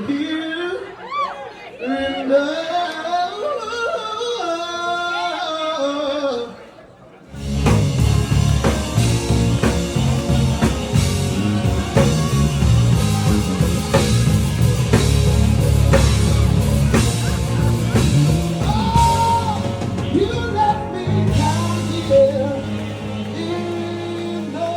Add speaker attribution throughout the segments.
Speaker 1: here and love. You let me down here in love.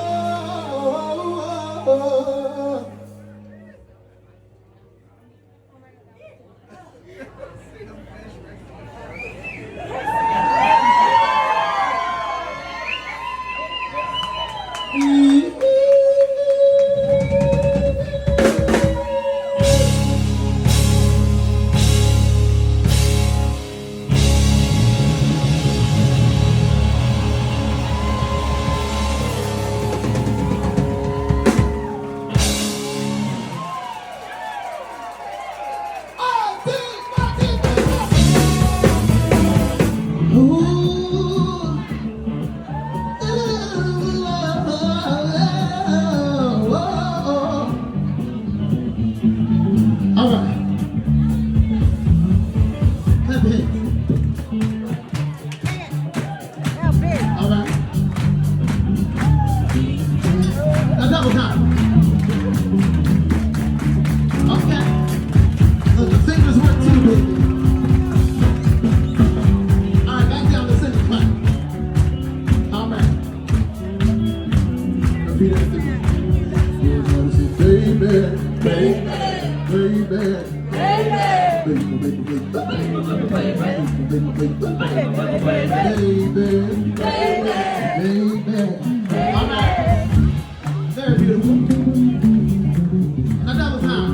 Speaker 1: All right. Clap your hands. All right. Now double time. Okay. So the fingers work too, baby. All right, back down to center clap. All right. Repeat after me. You're gonna say, baby, baby, baby. Baby. All right. Very beautiful. Now double time.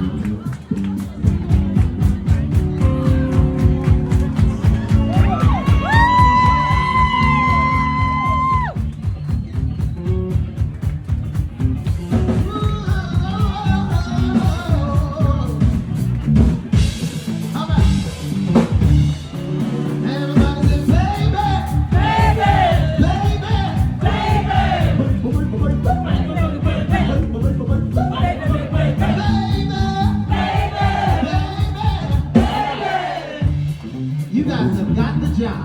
Speaker 1: You guys have got the job.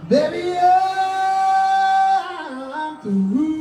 Speaker 1: Baby, I'm through.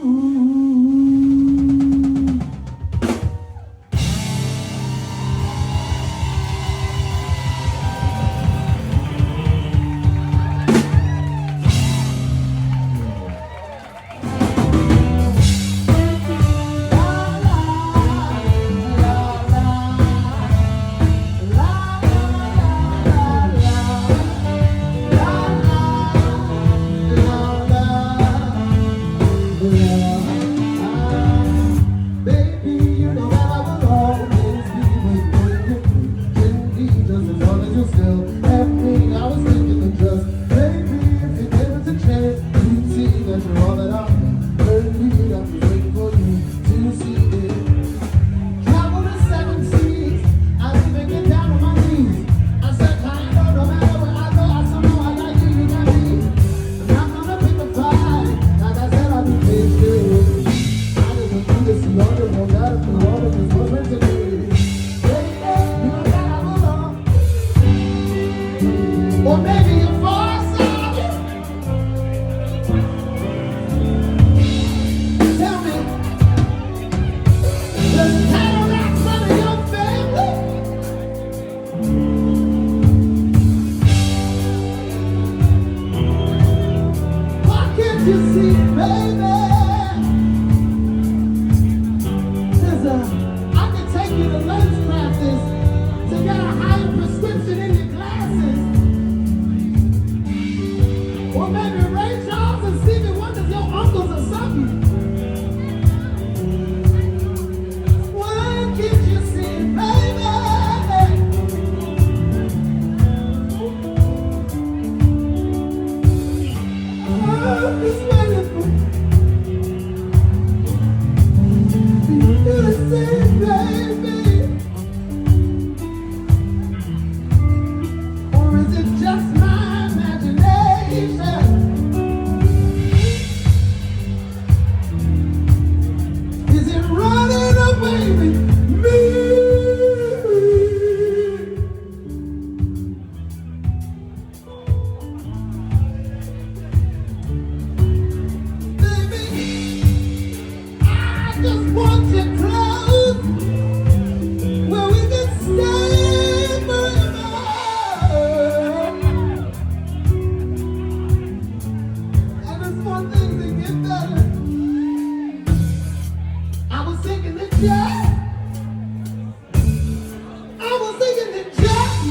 Speaker 1: Or maybe a false soldier. Tell me, does Cadillac run in your family? Why can't you see, baby? I can take you to lunch classes to get a higher prescription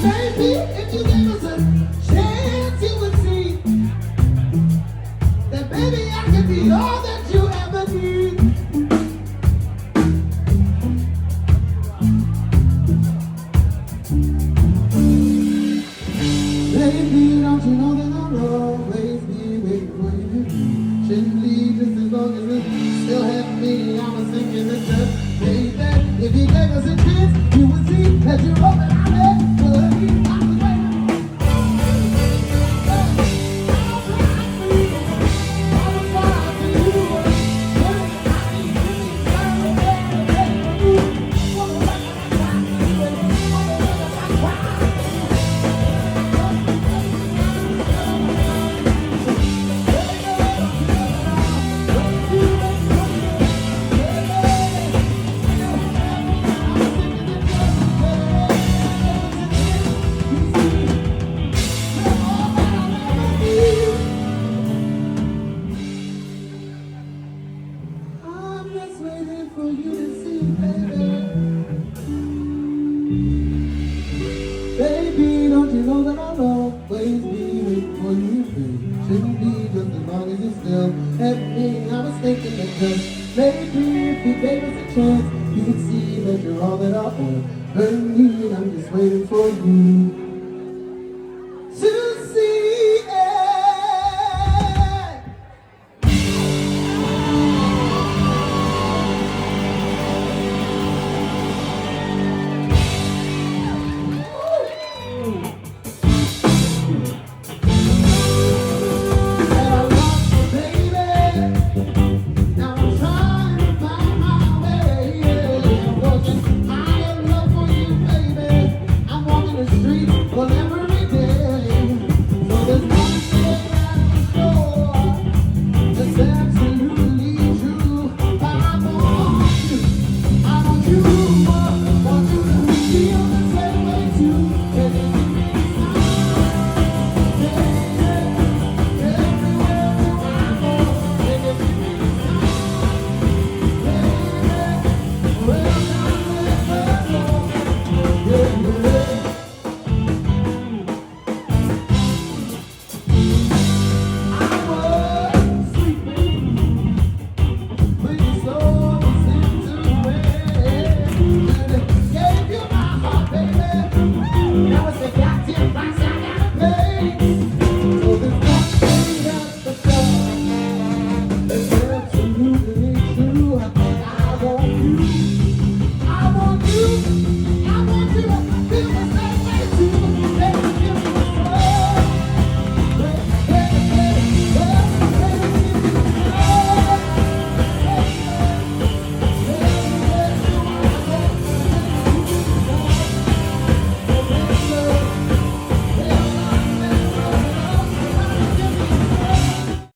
Speaker 1: Maybe if you gave us a chance, you would see that baby I could be all that you ever need. Baby, don't you know that I'll always be waiting for you? Shouldn't leave just as long as it still have me. I was thinking that just, baby, if you gave us a chance, you would see that you're all that I had. Baby, don't you know that I'll always be waiting for you, baby? Shouldn't be just as long as you still have me. I was thinking that just maybe if you gave us a chance, you could see that you're all that I want. Hurt me, I'm just waiting for you to see it. Well,